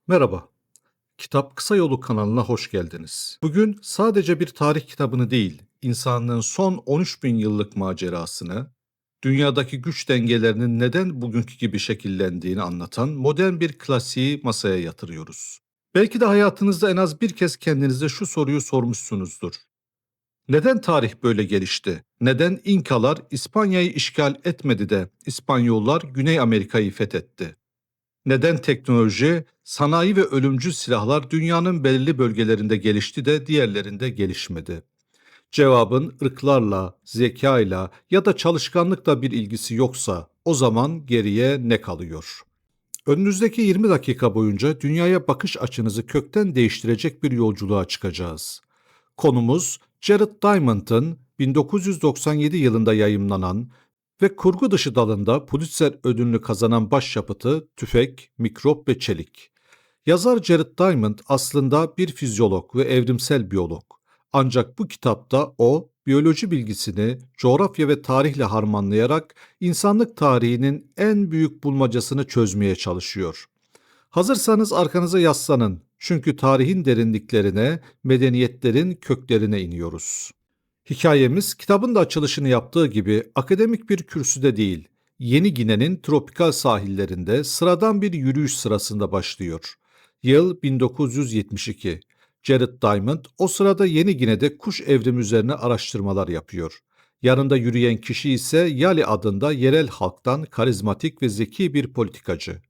Merhaba, Kitap Kısa Yolu kanalına hoş geldiniz. Bugün sadece bir tarih kitabını değil, insanlığın son 13 bin yıllık macerasını, dünyadaki güç dengelerinin neden bugünkü gibi şekillendiğini anlatan modern bir klasiği masaya yatırıyoruz. Belki de hayatınızda en az bir kez kendinize şu soruyu sormuşsunuzdur. Neden tarih böyle gelişti? Neden İnkalar İspanya'yı işgal etmedi de İspanyollar Güney Amerika'yı fethetti? Neden teknoloji, sanayi ve ölümcül silahlar dünyanın belirli bölgelerinde gelişti de diğerlerinde gelişmedi? Cevabın ırklarla, zekayla ya da çalışkanlıkla bir ilgisi yoksa o zaman geriye ne kalıyor? Önünüzdeki 20 dakika boyunca dünyaya bakış açınızı kökten değiştirecek bir yolculuğa çıkacağız. Konumuz Jared Diamond'ın 1997 yılında yayımlanan ve kurgu dışı dalında Pulitzer ödülünü kazanan başyapıtı Tüfek, Mikrop ve Çelik. Yazar Jared Diamond aslında bir fizyolog ve evrimsel biyolog. Ancak bu kitapta o, biyoloji bilgisini coğrafya ve tarihle harmanlayarak insanlık tarihinin en büyük bulmacasını çözmeye çalışıyor. Hazırsanız arkanıza yaslanın. Çünkü tarihin derinliklerine, medeniyetlerin köklerine iniyoruz. Hikayemiz kitabın da açılışını yaptığı gibi akademik bir kürsüde değil, Yeni Gine'nin tropikal sahillerinde sıradan bir yürüyüş sırasında başlıyor. Yıl 1972. Jared Diamond o sırada Yeni Gine'de kuş evrimi üzerine araştırmalar yapıyor. Yanında yürüyen kişi ise Yali adında yerel halktan karizmatik ve zeki bir politikacı.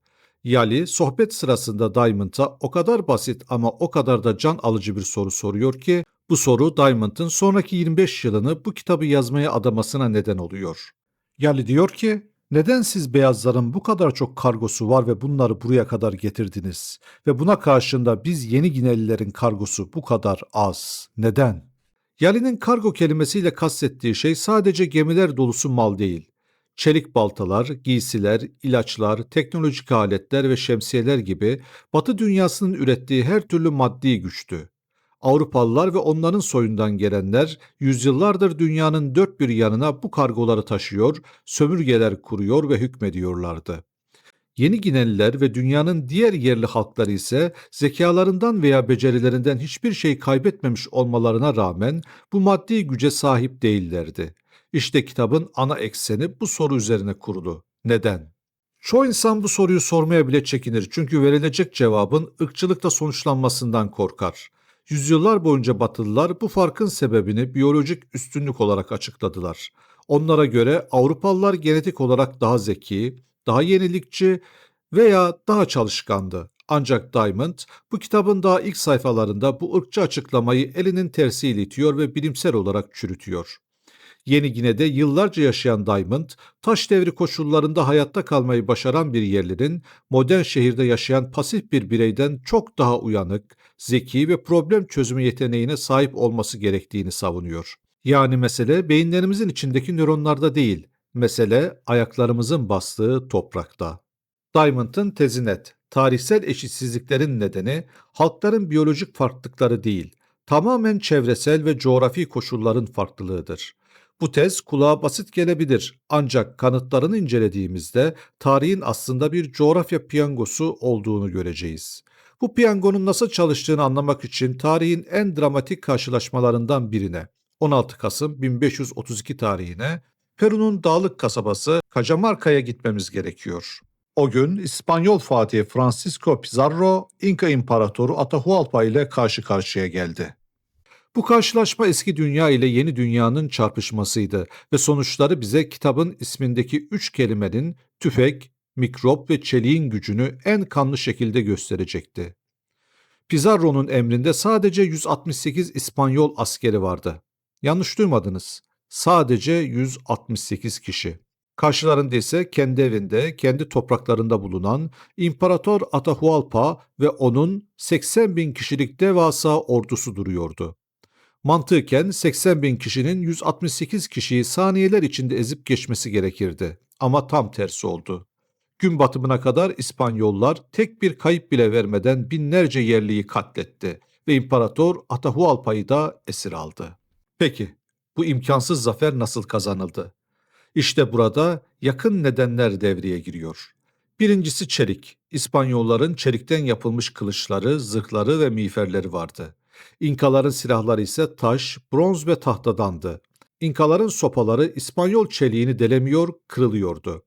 Yali sohbet sırasında Diamond'a o kadar basit ama o kadar da can alıcı bir soru soruyor ki bu soru Diamond'ın sonraki 25 yılını bu kitabı yazmaya adamasına neden oluyor. Yali diyor ki, neden siz beyazların bu kadar çok kargosu var ve bunları buraya kadar getirdiniz? Ve buna karşında biz Yeni Ginelilerin kargosu bu kadar az. Neden? Yali'nin kargo kelimesiyle kastettiği şey sadece gemiler dolusu mal değil. Çelik baltalar, giysiler, ilaçlar, teknolojik aletler ve şemsiyeler gibi Batı dünyasının ürettiği her türlü maddi güçtü. Avrupalılar ve onların soyundan gelenler yüzyıllardır dünyanın dört bir yanına bu kargoları taşıyor, sömürgeler kuruyor ve hükmediyorlardı. Yeni Gineliler ve dünyanın diğer yerli halkları ise zekalarından veya becerilerinden hiçbir şey kaybetmemiş olmalarına rağmen bu maddi güce sahip değillerdi. İşte kitabın ana ekseni bu soru üzerine kurulu. Neden? Çoğu insan bu soruyu sormaya bile çekinir çünkü verilecek cevabın ırkçılıkla sonuçlanmasından korkar. Yüzyıllar boyunca Batılılar bu farkın sebebini biyolojik üstünlük olarak açıkladılar. Onlara göre Avrupalılar genetik olarak daha zeki, daha yenilikçi veya daha çalışkandı. Ancak Diamond bu kitabın daha ilk sayfalarında bu ırkçı açıklamayı elinin tersiyle itiyor ve bilimsel olarak çürütüyor. Yeni Gine'de yıllarca yaşayan Diamond, taş devri koşullarında hayatta kalmayı başaran bir yerlinin modern şehirde yaşayan pasif bir bireyden çok daha uyanık, zeki ve problem çözümü yeteneğine sahip olması gerektiğini savunuyor. Yani mesele beyinlerimizin içindeki nöronlarda değil, mesele ayaklarımızın bastığı toprakta. Diamond'ın tezi net. Tarihsel eşitsizliklerin nedeni halkların biyolojik farklılıkları değil, tamamen çevresel ve coğrafi koşulların farklılığıdır. Bu tez kulağa basit gelebilir ancak kanıtlarını incelediğimizde tarihin aslında bir coğrafya piyangosu olduğunu göreceğiz. Bu piyangonun nasıl çalıştığını anlamak için tarihin en dramatik karşılaşmalarından birine, 16 Kasım 1532 tarihine, Peru'nun dağlık kasabası Cajamarca'ya gitmemiz gerekiyor. O gün İspanyol Fatih Francisco Pizarro, İnka İmparatoru Atahualpa ile karşı karşıya geldi. Bu karşılaşma eski dünya ile yeni dünyanın çarpışmasıydı ve sonuçları bize kitabın ismindeki üç kelimenin tüfek, mikrop ve çeliğin gücünü en kanlı şekilde gösterecekti. Pizarro'nun emrinde sadece 168 İspanyol askeri vardı. Yanlış duymadınız. Sadece 168 kişi. Karşılarında ise kendi evinde, kendi topraklarında bulunan İmparator Atahualpa ve onun 80 bin kişilik devasa ordusu duruyordu. Mantıken 80 bin kişinin 168 kişiyi saniyeler içinde ezip geçmesi gerekirdi. Ama tam tersi oldu. Gün batımına kadar İspanyollar tek bir kayıp bile vermeden binlerce yerliyi katletti ve İmparator Atahualpa'yı da esir aldı. Peki, bu imkansız zafer nasıl kazanıldı? İşte burada yakın nedenler devreye giriyor. Birincisi çelik. İspanyolların çelikten yapılmış kılıçları, zırhları ve miğferleri vardı. İnkaların silahları ise taş, bronz ve tahtadandı. İnkaların sopaları İspanyol çeliğini delemiyor, kırılıyordu.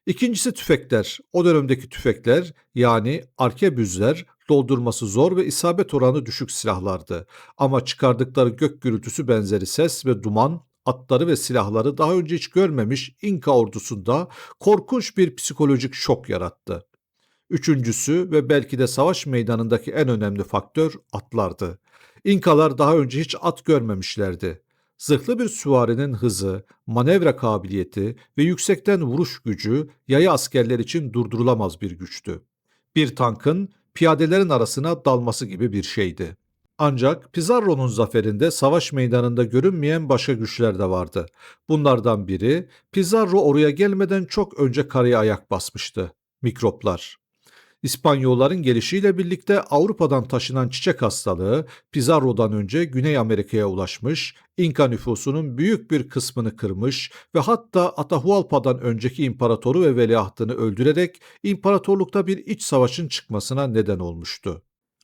İkincisi tüfekler. O dönemdeki tüfekler yani arkebüzler doldurması zor ve isabet oranı düşük silahlardı. Ama çıkardıkları gök gürültüsü benzeri ses ve duman atları ve silahları daha önce hiç görmemiş İnka ordusunda korkunç bir psikolojik şok yarattı. Üçüncüsü ve belki de savaş meydanındaki en önemli faktör atlardı. İnkalar daha önce hiç at görmemişlerdi. Zırhlı bir süvarinin hızı, manevra kabiliyeti ve yüksekten vuruş gücü yaya askerler için durdurulamaz bir güçtü. Bir tankın piyadelerin arasına dalması gibi bir şeydi. Ancak Pizarro'nun zaferinde savaş meydanında görünmeyen başka güçler de vardı. Bunlardan biri Pizarro oraya gelmeden çok önce karaya ayak basmıştı. Mikroplar. İspanyolların gelişiyle birlikte Avrupa'dan taşınan çiçek hastalığı Pizarro'dan önce Güney Amerika'ya ulaşmış, İnka nüfusunun büyük bir kısmını kırmış ve hatta Atahualpa'dan önceki imparatoru ve veliahtını öldürerek imparatorlukta bir iç savaşın çıkmasına neden olmuştu.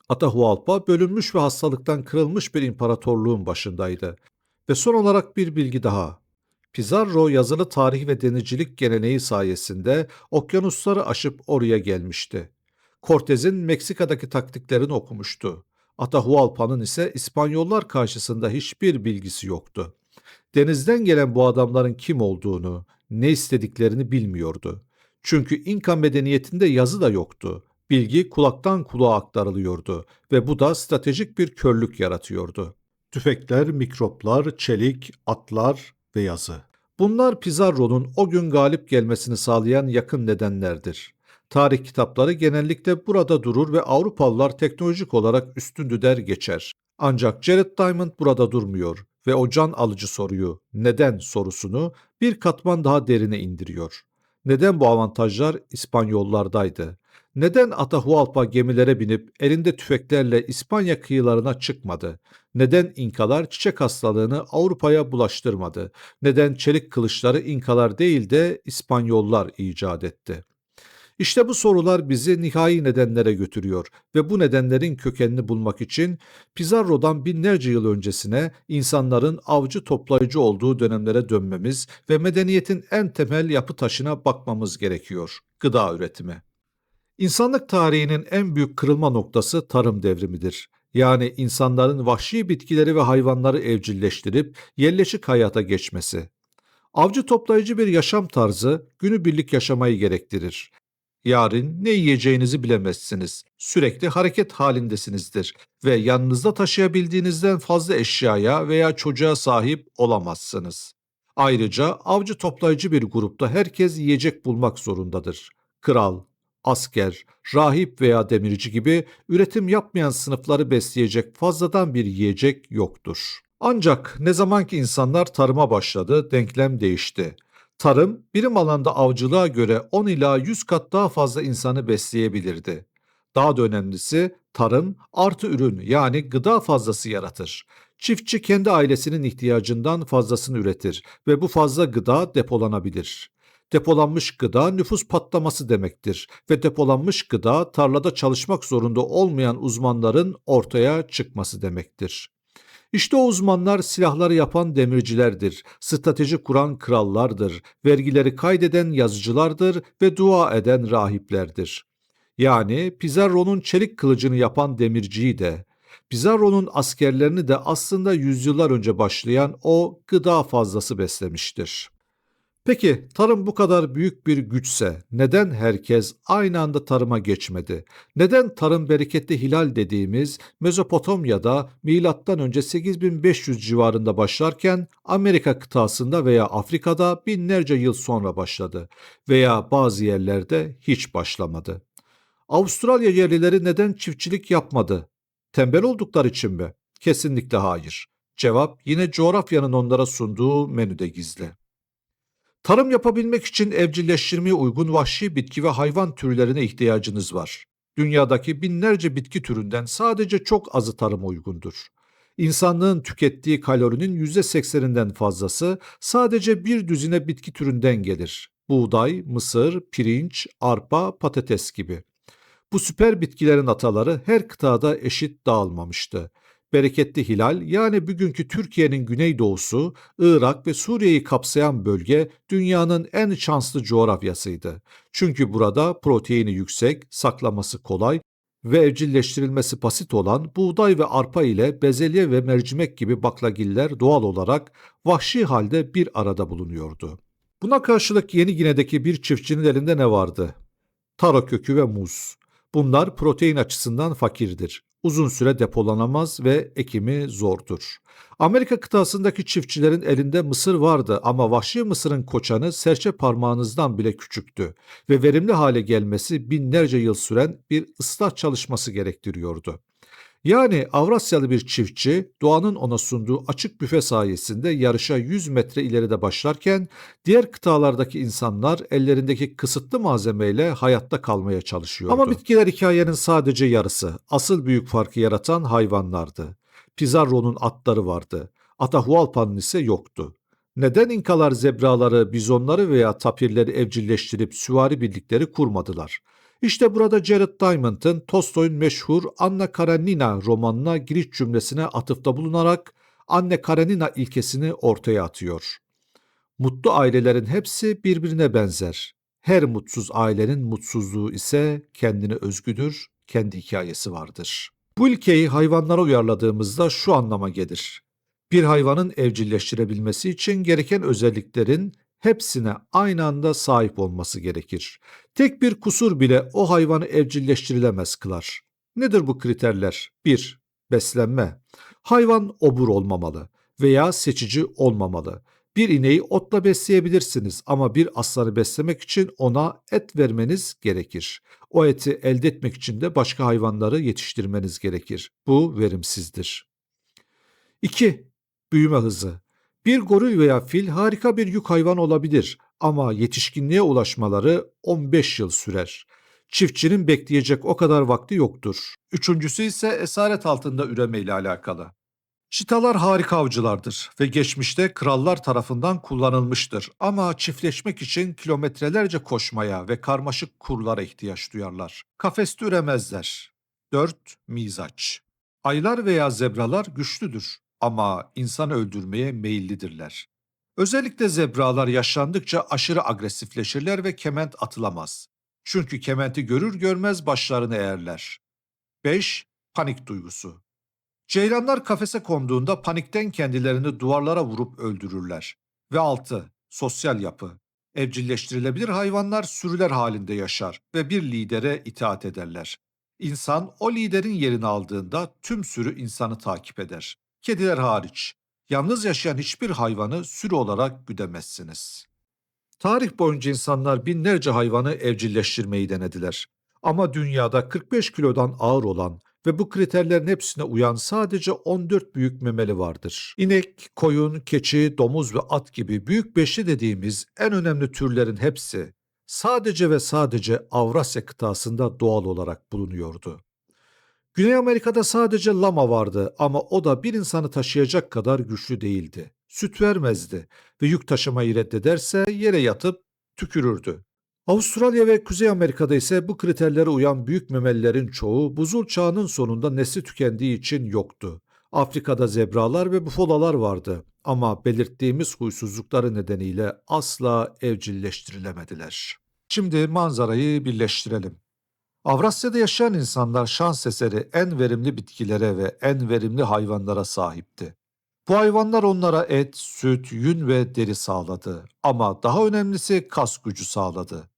Atahualpa bölünmüş ve hastalıktan kırılmış bir imparatorluğun başındaydı. Ve son olarak bir bilgi daha. Pizarro yazılı tarih ve denizcilik geleneği sayesinde okyanusları aşıp oraya gelmişti. Cortez'in Meksika'daki taktiklerini okumuştu. Atahualpa'nın ise İspanyollar karşısında hiçbir bilgisi yoktu. Denizden gelen bu adamların kim olduğunu, ne istediklerini bilmiyordu. Çünkü İnka medeniyetinde yazı da yoktu. Bilgi kulaktan kulağa aktarılıyordu ve bu da stratejik bir körlük yaratıyordu. Tüfekler, mikroplar, çelik, atlar ve yazı. Bunlar Pizarro'nun o gün galip gelmesini sağlayan yakın nedenlerdir. Tarih kitapları genellikle burada durur ve Avrupalılar teknolojik olarak üstündü der geçer. Ancak Jared Diamond burada durmuyor ve o can alıcı soruyu, neden sorusunu bir katman daha derine indiriyor. Neden bu avantajlar İspanyollardaydı? Neden Atahualpa gemilere binip elinde tüfeklerle İspanya kıyılarına çıkmadı? Neden İnkalar çiçek hastalığını Avrupa'ya bulaştırmadı? Neden çelik kılıçları İnkalar değil de İspanyollar icat etti? İşte bu sorular bizi nihai nedenlere götürüyor ve bu nedenlerin kökenini bulmak için Pizarro'dan binlerce yıl öncesine insanların avcı toplayıcı olduğu dönemlere dönmemiz ve medeniyetin en temel yapı taşına bakmamız gerekiyor: gıda üretimi. İnsanlık tarihinin en büyük kırılma noktası tarım devrimidir. Yani insanların vahşi bitkileri ve hayvanları evcilleştirip yerleşik hayata geçmesi. Avcı toplayıcı bir yaşam tarzı günübirlik yaşamayı gerektirir. Yarın ne yiyeceğinizi bilemezsiniz. Sürekli hareket halindesinizdir ve yanınızda taşıyabildiğinizden fazla eşyaya veya çocuğa sahip olamazsınız. Ayrıca avcı toplayıcı bir grupta herkes yiyecek bulmak zorundadır. Kral, asker, rahip veya demirci gibi üretim yapmayan sınıfları besleyecek fazladan bir yiyecek yoktur. Ancak ne zaman ki insanlar tarıma başladı, denklem değişti. Tarım, birim alanda avcılığa göre 10 ila 100 kat daha fazla insanı besleyebilirdi. Daha da önemlisi, tarım artı ürün yani gıda fazlası yaratır. Çiftçi kendi ailesinin ihtiyacından fazlasını üretir ve bu fazla gıda depolanabilir. Depolanmış gıda nüfus patlaması demektir ve depolanmış gıda tarlada çalışmak zorunda olmayan uzmanların ortaya çıkması demektir. İşte o uzmanlar silahları yapan demircilerdir, strateji kuran krallardır, vergileri kaydeden yazıcılardır ve dua eden rahiplerdir. Yani Pizarro'nun çelik kılıcını yapan demirciyi de, Pizarro'nun askerlerini de aslında yüzyıllar önce başlayan o gıda fazlası beslemiştir. Peki tarım bu kadar büyük bir güçse neden herkes aynı anda tarıma geçmedi? Neden tarım bereketli hilal dediğimiz Mezopotamya'da milattan önce 8500 civarında başlarken Amerika kıtasında veya Afrika'da binlerce yıl sonra başladı veya bazı yerlerde hiç başlamadı? Avustralya yerlileri neden çiftçilik yapmadı? Tembel oldukları için mi? Kesinlikle hayır. Cevap yine coğrafyanın onlara sunduğu menüde gizli. Tarım yapabilmek için evcilleştirmeye uygun vahşi bitki ve hayvan türlerine ihtiyacınız var. Dünyadaki binlerce bitki türünden sadece çok azı tarıma uygundur. İnsanlığın tükettiği kalorinin %80'inden fazlası sadece bir düzine bitki türünden gelir. Buğday, mısır, pirinç, arpa, patates gibi. Bu süper bitkilerin ataları her kıtada eşit dağılmamıştı. Bereketli Hilal yani bugünkü Türkiye'nin güneydoğusu, Irak ve Suriye'yi kapsayan bölge dünyanın en şanslı coğrafyasıydı. Çünkü burada proteini yüksek, saklaması kolay ve evcilleştirilmesi basit olan buğday ve arpa ile bezelye ve mercimek gibi baklagiller doğal olarak vahşi halde bir arada bulunuyordu. Buna karşılık Yeni Gine'deki bir çiftçinin elinde ne vardı? Taro kökü ve muz. Bunlar protein açısından fakirdir. Uzun süre depolanamaz ve ekimi zordur. Amerika kıtasındaki çiftçilerin elinde mısır vardı ama vahşi mısırın koçanı serçe parmağınızdan bile küçüktü ve verimli hale gelmesi binlerce yıl süren bir ıslah çalışması gerektiriyordu. Yani Avrasyalı bir çiftçi doğanın ona sunduğu açık büfe sayesinde yarışa 100 metre ileride başlarken diğer kıtalardaki insanlar ellerindeki kısıtlı malzemeyle hayatta kalmaya çalışıyordu. Ama bitkiler hikayenin sadece yarısı. Asıl büyük farkı yaratan hayvanlardı. Pizarro'nun atları vardı. Atahualpa'nın ise yoktu. Neden İnkalar zebraları, bizonları veya tapirleri evcilleştirip süvari birlikleri kurmadılar? İşte burada Jared Diamond'ın Tolstoy'un meşhur Anna Karenina romanına giriş cümlesine atıfta bulunarak Anne Karenina ilkesini ortaya atıyor. Mutlu ailelerin hepsi birbirine benzer. Her mutsuz ailenin mutsuzluğu ise kendine özgüdür, kendi hikayesi vardır. Bu ilkeyi hayvanlara uyarladığımızda şu anlama gelir. Bir hayvanın evcilleştirebilmesi için gereken özelliklerin hepsine aynı anda sahip olması gerekir. Tek bir kusur bile o hayvanı evcilleştirilemez kılar. Nedir bu kriterler? 1. Beslenme. Hayvan obur olmamalı veya seçici olmamalı. Bir ineği otla besleyebilirsiniz ama bir aslanı beslemek için ona et vermeniz gerekir. O eti elde etmek için de başka hayvanları yetiştirmeniz gerekir. Bu verimsizdir. 2. Büyüme hızı. Bir goril veya fil harika bir yük hayvanı olabilir ama yetişkinliğe ulaşmaları 15 yıl sürer. Çiftçinin bekleyecek o kadar vakti yoktur. Üçüncüsü ise esaret altında üreme ile alakalı. Çitalar harika avcılardır ve geçmişte krallar tarafından kullanılmıştır ama çiftleşmek için kilometrelerce koşmaya ve karmaşık kurlara ihtiyaç duyarlar. Kafeste üremezler. 4. Mizaç. Aylar veya zebralar güçlüdür ama insanı öldürmeye meyillidirler. Özellikle zebralar yaşlandıkça aşırı agresifleşirler ve kement atılamaz. Çünkü kementi görür görmez başlarını eğerler. 5. Panik duygusu. Ceylanlar kafese konduğunda panikten kendilerini duvarlara vurup öldürürler. Ve 6. Sosyal yapı. Evcilleştirilebilir hayvanlar sürüler halinde yaşar ve bir lidere itaat ederler. İnsan o liderin yerini aldığında tüm sürü insanı takip eder. Kediler hariç. Yalnız yaşayan hiçbir hayvanı sürü olarak güdemezsiniz. Tarih boyunca insanlar binlerce hayvanı evcilleştirmeyi denediler. Ama dünyada 45 kilodan ağır olan ve bu kriterlerin hepsine uyan sadece 14 büyük memeli vardır. İnek, koyun, keçi, domuz ve at gibi büyük beşli dediğimiz en önemli türlerin hepsi sadece ve sadece Avrasya kıtasında doğal olarak bulunuyordu. Güney Amerika'da sadece lama vardı ama o da bir insanı taşıyacak kadar güçlü değildi. Süt vermezdi ve yük taşımayı reddederse yere yatıp tükürürdü. Avustralya ve Kuzey Amerika'da ise bu kriterlere uyan büyük memelilerin çoğu buzul çağının sonunda nesli tükendiği için yoktu. Afrika'da zebralar ve bufalalar vardı ama belirttiğimiz huysuzlukları nedeniyle asla evcilleştirilemediler. Şimdi manzarayı birleştirelim. Avrasya'da yaşayan insanlar şans eseri en verimli bitkilere ve en verimli hayvanlara sahipti. Bu hayvanlar onlara et, süt, yün ve deri sağladı. Ama daha önemlisi kas gücü sağladı.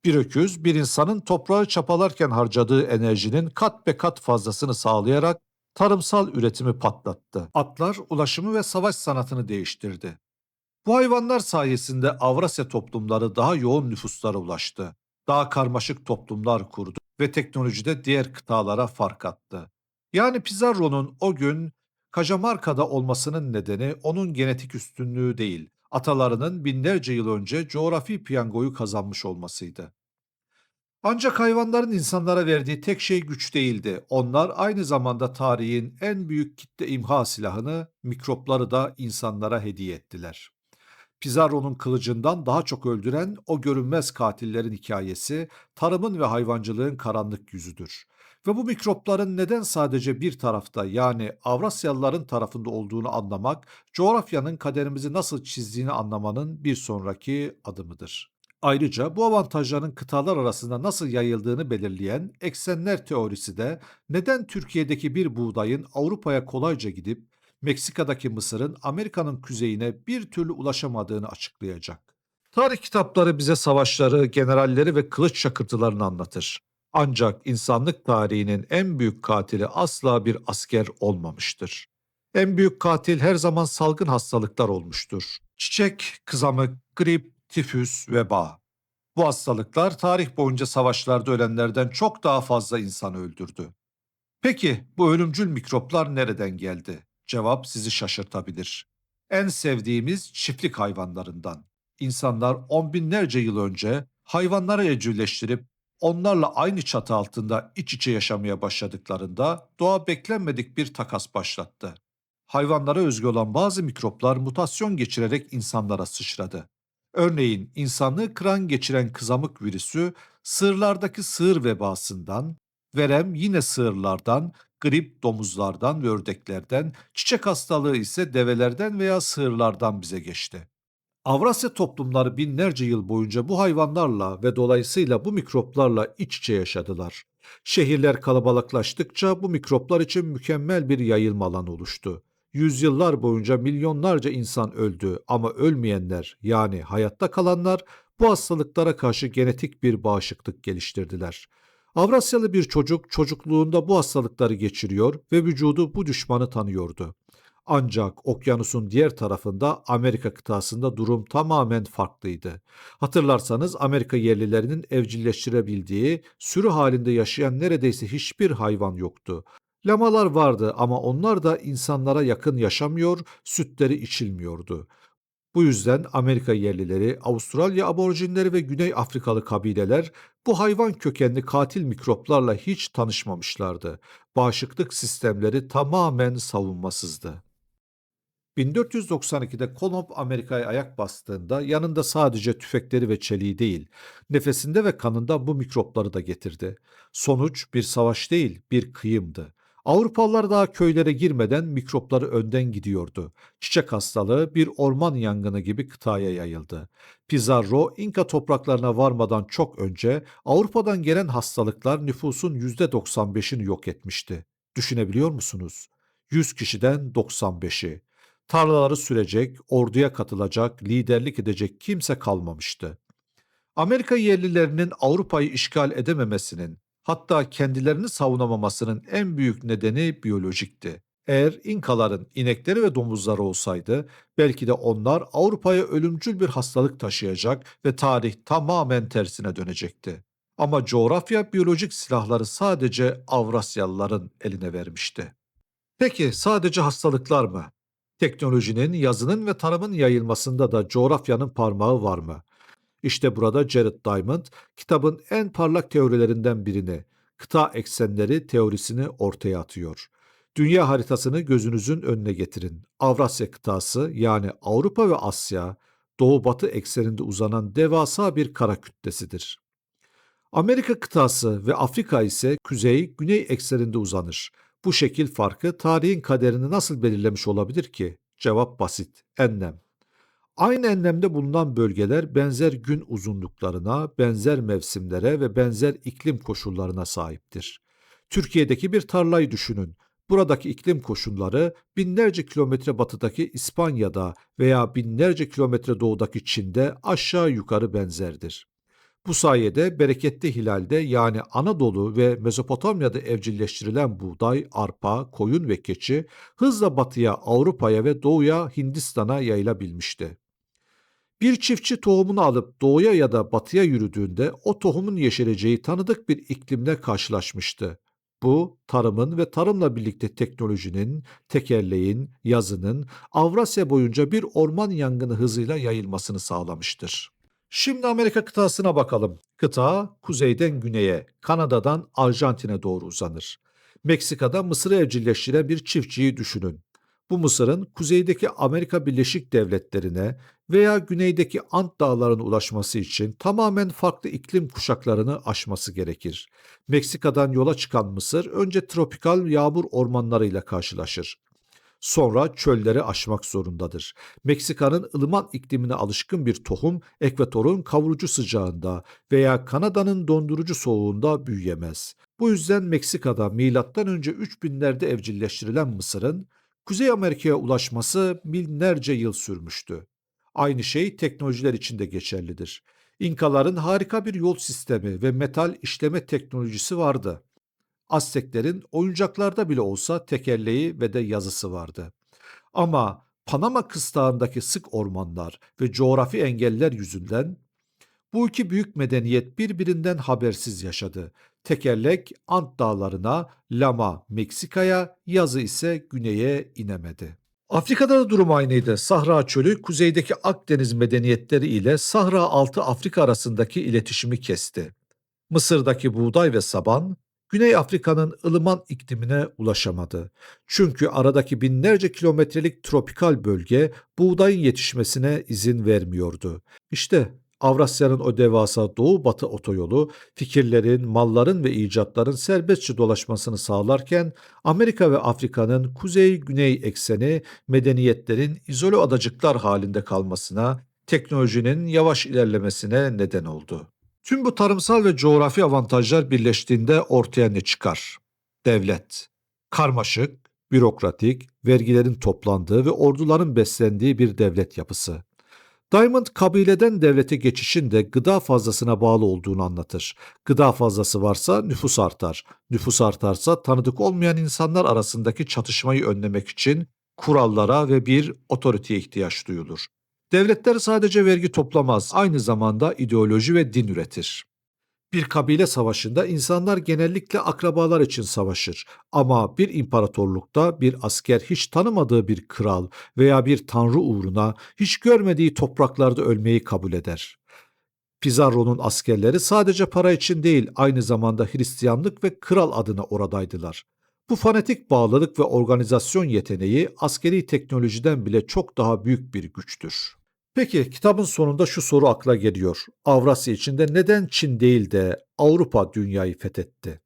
Bir öküz, bir insanın toprağı çapalarken harcadığı enerjinin kat be kat fazlasını sağlayarak tarımsal üretimi patlattı. Atlar ulaşımı ve savaş sanatını değiştirdi. Bu hayvanlar sayesinde Avrasya toplumları daha yoğun nüfuslara ulaştı. Daha karmaşık toplumlar kurdu ve teknolojide diğer kıtalara fark attı. Yani Pizarro'nun o gün Cajamarca'da olmasının nedeni onun genetik üstünlüğü değil, atalarının binlerce yıl önce coğrafi piyangoyu kazanmış olmasıydı. Ancak hayvanların insanlara verdiği tek şey güç değildi. Onlar aynı zamanda tarihin en büyük kitle imha silahını, mikropları da insanlara hediye ettiler. Pizarro'nun kılıcından daha çok öldüren o görünmez katillerin hikayesi, tarımın ve hayvancılığın karanlık yüzüdür. Ve bu mikropların neden sadece bir tarafta, yani Avrasyalıların tarafında olduğunu anlamak, coğrafyanın kaderimizi nasıl çizdiğini anlamanın bir sonraki adımıdır. Ayrıca bu avantajların kıtalar arasında nasıl yayıldığını belirleyen eksenler teorisi de neden Türkiye'deki bir buğdayın Avrupa'ya kolayca gidip Meksika'daki Mısır'ın Amerika'nın kuzeyine bir türlü ulaşamadığını açıklayacak. Tarih kitapları bize savaşları, generalleri ve kılıç şakırtılarını anlatır. Ancak insanlık tarihinin en büyük katili asla bir asker olmamıştır. En büyük katil her zaman salgın hastalıklar olmuştur. Çiçek, kızamık, grip, tifüs, veba. Bu hastalıklar tarih boyunca savaşlarda ölenlerden çok daha fazla insan öldürdü. Peki bu ölümcül mikroplar nereden geldi? Cevap sizi şaşırtabilir. En sevdiğimiz çiftlik hayvanlarından. İnsanlar on binlerce yıl önce hayvanları evcilleştirip onlarla aynı çatı altında iç içe yaşamaya başladıklarında doğa beklenmedik bir takas başlattı. Hayvanlara özgü olan bazı mikroplar mutasyon geçirerek insanlara sıçradı. Örneğin insanlığı kıran geçiren kızamık virüsü sığırlardaki sığır vebasından, verem yine sığırlardan, grip domuzlardan ve ördeklerden, çiçek hastalığı ise develerden veya sığırlardan bize geçti. Avrasya toplumları binlerce yıl boyunca bu hayvanlarla ve dolayısıyla bu mikroplarla iç içe yaşadılar. Şehirler kalabalıklaştıkça bu mikroplar için mükemmel bir yayılma alanı oluştu. Yüzyıllar boyunca milyonlarca insan öldü ama ölmeyenler, yani hayatta kalanlar, bu hastalıklara karşı genetik bir bağışıklık geliştirdiler. Avrasyalı bir çocuk çocukluğunda bu hastalıkları geçiriyor ve vücudu bu düşmanı tanıyordu. Ancak okyanusun diğer tarafında Amerika kıtasında durum tamamen farklıydı. Hatırlarsanız Amerika yerlilerinin evcilleştirebildiği, sürü halinde yaşayan neredeyse hiçbir hayvan yoktu. Lamalar vardı ama onlar da insanlara yakın yaşamıyor, sütleri içilmiyordu. Bu yüzden Amerika yerlileri, Avustralya aborjinleri ve Güney Afrikalı kabileler bu hayvan kökenli katil mikroplarla hiç tanışmamışlardı. Bağışıklık sistemleri tamamen savunmasızdı. 1492'de Kolomb Amerika'ya ayak bastığında yanında sadece tüfekleri ve çeliği değil, nefesinde ve kanında bu mikropları da getirdi. Sonuç bir savaş değil, bir kıyımdı. Avrupalılar daha köylere girmeden mikropları önden gidiyordu. Çiçek hastalığı bir orman yangını gibi kıtaya yayıldı. Pizarro, İnka topraklarına varmadan çok önce Avrupa'dan gelen hastalıklar nüfusun %95'ini yok etmişti. Düşünebiliyor musunuz? 100 kişiden 95'i. Tarlaları sürecek, orduya katılacak, liderlik edecek kimse kalmamıştı. Amerika yerlilerinin Avrupa'yı işgal edememesinin, hatta kendilerini savunamamasının en büyük nedeni biyolojikti. Eğer İnkaların inekleri ve domuzları olsaydı, belki de onlar Avrupa'ya ölümcül bir hastalık taşıyacak ve tarih tamamen tersine dönecekti. Ama coğrafya biyolojik silahları sadece Avrasyalıların eline vermişti. Peki sadece hastalıklar mı? Teknolojinin, yazının ve tarımın yayılmasında da coğrafyanın parmağı var mı? İşte burada Jared Diamond, kitabın en parlak teorilerinden birini, kıta eksenleri teorisini ortaya atıyor. Dünya haritasını gözünüzün önüne getirin. Avrasya kıtası, yani Avrupa ve Asya, doğu-batı ekseninde uzanan devasa bir kara kütlesidir. Amerika kıtası ve Afrika ise kuzey-güney ekseninde uzanır. Bu şekil farkı tarihin kaderini nasıl belirlemiş olabilir ki? Cevap basit: enlem. Aynı enlemde bulunan bölgeler benzer gün uzunluklarına, benzer mevsimlere ve benzer iklim koşullarına sahiptir. Türkiye'deki bir tarlayı düşünün. Buradaki iklim koşulları binlerce kilometre batıdaki İspanya'da veya binlerce kilometre doğudaki Çin'de aşağı yukarı benzerdir. Bu sayede bereketli hilalde, yani Anadolu ve Mezopotamya'da evcilleştirilen buğday, arpa, koyun ve keçi hızla batıya, Avrupa'ya ve doğuya, Hindistan'a yayılabilmişti. Bir çiftçi tohumunu alıp doğuya ya da batıya yürüdüğünde o tohumun yeşereceği tanıdık bir iklimle karşılaşmıştı. Bu, tarımın ve tarımla birlikte teknolojinin, tekerleğin, yazının Avrasya boyunca bir orman yangını hızıyla yayılmasını sağlamıştır. Şimdi Amerika kıtasına bakalım. Kıta kuzeyden güneye, Kanada'dan Arjantin'e doğru uzanır. Meksika'da Mısır'ı evcilleştiren bir çiftçiyi düşünün. Bu Mısır'ın kuzeydeki Amerika Birleşik Devletleri'ne veya güneydeki Ant Dağları'na ulaşması için tamamen farklı iklim kuşaklarını aşması gerekir. Meksika'dan yola çıkan Mısır önce tropikal yağmur ormanlarıyla karşılaşır. Sonra çölleri aşmak zorundadır. Meksika'nın ılıman iklimine alışkın bir tohum, ekvatorun kavurucu sıcağında veya Kanada'nın dondurucu soğuğunda büyüyemez. Bu yüzden Meksika'da önce 3000'lerde evcilleştirilen mısırın Kuzey Amerika'ya ulaşması binlerce yıl sürmüştü. Aynı şey teknolojiler için de geçerlidir. İnkaların harika bir yol sistemi ve metal işleme teknolojisi vardı. Azteklerin oyuncaklarda bile olsa tekerleği ve de yazısı vardı. Ama Panama kıstağındaki sık ormanlar ve coğrafi engeller yüzünden bu iki büyük medeniyet birbirinden habersiz yaşadı. Tekerlek Ant Dağları'na, lama Meksika'ya, yazı ise güneye inemedi. Afrika'da da durum aynıydı. Sahra Çölü kuzeydeki Akdeniz medeniyetleri ile Sahra altı Afrika arasındaki iletişimi kesti. Mısır'daki buğday ve saban, Güney Afrika'nın ılıman iklimine ulaşamadı. Çünkü aradaki binlerce kilometrelik tropikal bölge buğdayın yetişmesine izin vermiyordu. İşte Avrasya'nın o devasa doğu-batı otoyolu fikirlerin, malların ve icatların serbestçe dolaşmasını sağlarken Amerika ve Afrika'nın kuzey-güney ekseni medeniyetlerin izole adacıklar halinde kalmasına, teknolojinin yavaş ilerlemesine neden oldu. Tüm bu tarımsal ve coğrafi avantajlar birleştiğinde ortaya ne çıkar? Devlet. Karmaşık, bürokratik, vergilerin toplandığı ve orduların beslendiği bir devlet yapısı. Diamond kabileden devlete geçişin de gıda fazlasına bağlı olduğunu anlatır. Gıda fazlası varsa nüfus artar. Nüfus artarsa tanıdık olmayan insanlar arasındaki çatışmayı önlemek için kurallara ve bir otoriteye ihtiyaç duyulur. Devletler sadece vergi toplamaz, aynı zamanda ideoloji ve din üretir. Bir kabile savaşında insanlar genellikle akrabalar için savaşır. Ama bir imparatorlukta bir asker hiç tanımadığı bir kral veya bir tanrı uğruna hiç görmediği topraklarda ölmeyi kabul eder. Pizarro'nun askerleri sadece para için değil, aynı zamanda Hristiyanlık ve kral adına oradaydılar. Bu fanatik bağlılık ve organizasyon yeteneği askeri teknolojiden bile çok daha büyük bir güçtür. Peki kitabın sonunda şu soru akla geliyor. Avrasya içinde neden Çin değil de Avrupa dünyayı fethetti?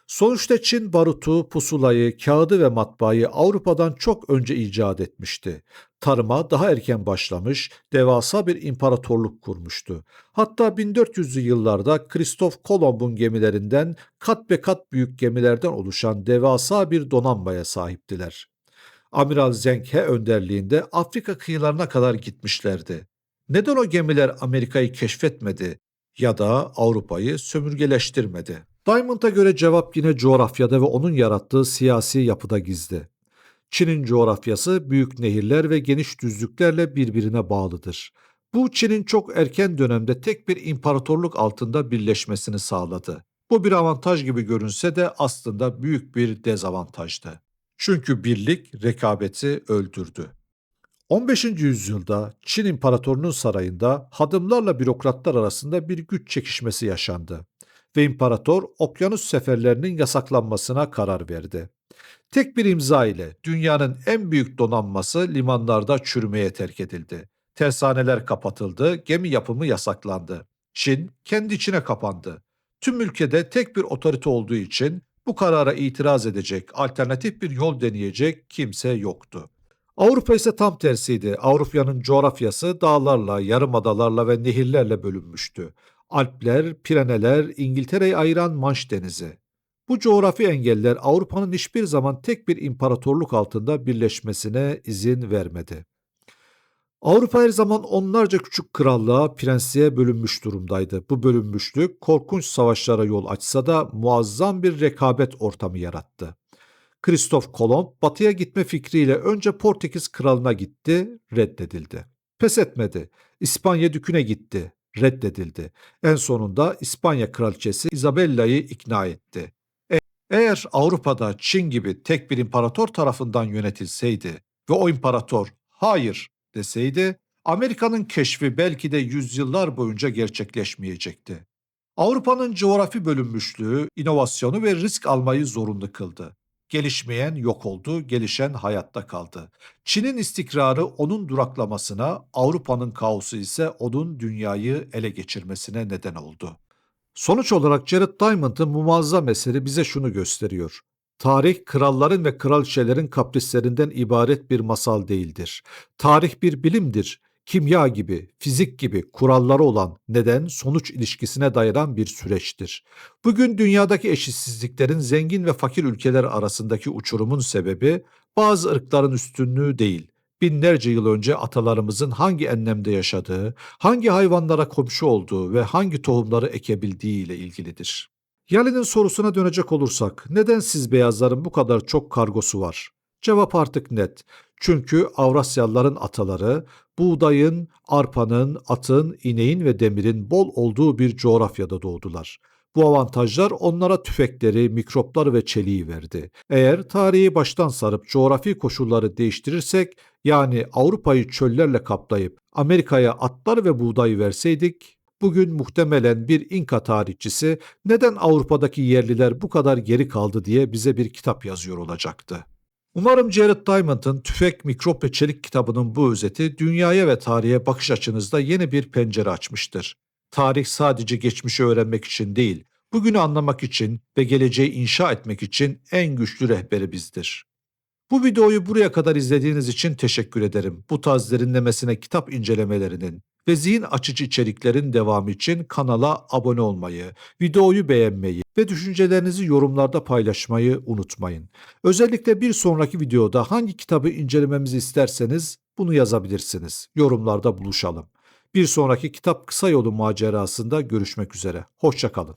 Sonuçta Çin barutu, pusulayı, kağıdı ve matbaayı Avrupa'dan çok önce icat etmişti. Tarıma daha erken başlamış, devasa bir imparatorluk kurmuştu. Hatta 1400'lü yıllarda Kristof Kolomb'un gemilerinden kat be kat büyük gemilerden oluşan devasa bir donanmaya sahiptiler. Amiral Zheng He önderliğinde Afrika kıyılarına kadar gitmişlerdi. Neden o gemiler Amerika'yı keşfetmedi ya da Avrupa'yı sömürgeleştirmedi? Diamond'a göre cevap yine coğrafyada ve onun yarattığı siyasi yapıda gizli. Çin'in coğrafyası büyük nehirler ve geniş düzlüklerle birbirine bağlıdır. Bu Çin'in çok erken dönemde tek bir imparatorluk altında birleşmesini sağladı. Bu bir avantaj gibi görünse de aslında büyük bir dezavantajdı. Çünkü birlik rekabeti öldürdü. 15. yüzyılda Çin İmparatorluğu'nun sarayında hadımlarla bürokratlar arasında bir güç çekişmesi yaşandı ve imparator okyanus seferlerinin yasaklanmasına karar verdi. Tek bir imza ile dünyanın en büyük donanması limanlarda çürümeye terk edildi. Tersaneler kapatıldı, gemi yapımı yasaklandı. Çin kendi içine kapandı. Tüm ülkede tek bir otorite olduğu için bu karara itiraz edecek, alternatif bir yol deneyecek kimse yoktu. Avrupa ise tam tersiydi. Avrupa'nın coğrafyası dağlarla, yarımadalarla ve nehirlerle bölünmüştü. Alpler, Pireneler, İngiltere'yi ayıran Manş Denizi. Bu coğrafi engeller Avrupa'nın hiçbir zaman tek bir imparatorluk altında birleşmesine izin vermedi. Avrupa her zaman onlarca küçük krallığa, prensliğe bölünmüş durumdaydı. Bu bölünmüşlük korkunç savaşlara yol açsa da muazzam bir rekabet ortamı yarattı. Kristof Kolomb batıya gitme fikriyle önce Portekiz kralına gitti, reddedildi. Pes etmedi. İspanya düküne gitti, reddedildi. En sonunda İspanya kraliçesi Isabella'yı ikna etti. Eğer Avrupa'da Çin gibi tek bir imparator tarafından yönetilseydi ve o imparator hayır deseydi, Amerika'nın keşfi belki de yüzyıllar boyunca gerçekleşmeyecekti. Avrupa'nın coğrafi bölünmüşlüğü, inovasyonu ve risk almayı zorunlu kıldı. Gelişmeyen yok oldu, gelişen hayatta kaldı. Çin'in istikrarı onun duraklamasına, Avrupa'nın kaosu ise onun dünyayı ele geçirmesine neden oldu. Sonuç olarak Jared Diamond'ın bu muazzam eseri bize şunu gösteriyor. Tarih, kralların ve kraliçelerin kaprislerinden ibaret bir masal değildir. Tarih bir bilimdir. Kimya gibi, fizik gibi kuralları olan neden-sonuç ilişkisine dayanan bir süreçtir. Bugün dünyadaki eşitsizliklerin zengin ve fakir ülkeler arasındaki uçurumun sebebi bazı ırkların üstünlüğü değil, binlerce yıl önce atalarımızın hangi enlemde yaşadığı, hangi hayvanlara komşu olduğu ve hangi tohumları ekebildiği ile ilgilidir. Yali'nin sorusuna dönecek olursak, neden siz beyazların bu kadar çok kargosu var? Cevap artık net. Çünkü Avrasyalıların ataları, buğdayın, arpanın, atın, ineğin ve demirin bol olduğu bir coğrafyada doğdular. Bu avantajlar onlara tüfekleri, mikroplar ve çeliği verdi. Eğer tarihi baştan sarıp coğrafi koşulları değiştirirsek, yani Avrupa'yı çöllerle kaplayıp Amerika'ya atlar ve buğday verseydik, bugün muhtemelen bir İnka tarihçisi neden Avrupa'daki yerliler bu kadar geri kaldı diye bize bir kitap yazıyor olacaktı. Umarım Jared Diamond'ın Tüfek, Mikrop ve Çelik kitabının bu özeti dünyaya ve tarihe bakış açınızda yeni bir pencere açmıştır. Tarih sadece geçmişi öğrenmek için değil, bugünü anlamak için ve geleceği inşa etmek için en güçlü rehberi bizdir. Bu videoyu buraya kadar izlediğiniz için teşekkür ederim. Bu tarz derinlemesine kitap incelemelerinin ve zihin açıcı içeriklerin devamı için kanala abone olmayı, videoyu beğenmeyi ve düşüncelerinizi yorumlarda paylaşmayı unutmayın. Özellikle bir sonraki videoda hangi kitabı incelememizi isterseniz bunu yazabilirsiniz. Yorumlarda buluşalım. Bir sonraki Kitap Kısa Yolu macerasında görüşmek üzere. Hoşça kalın.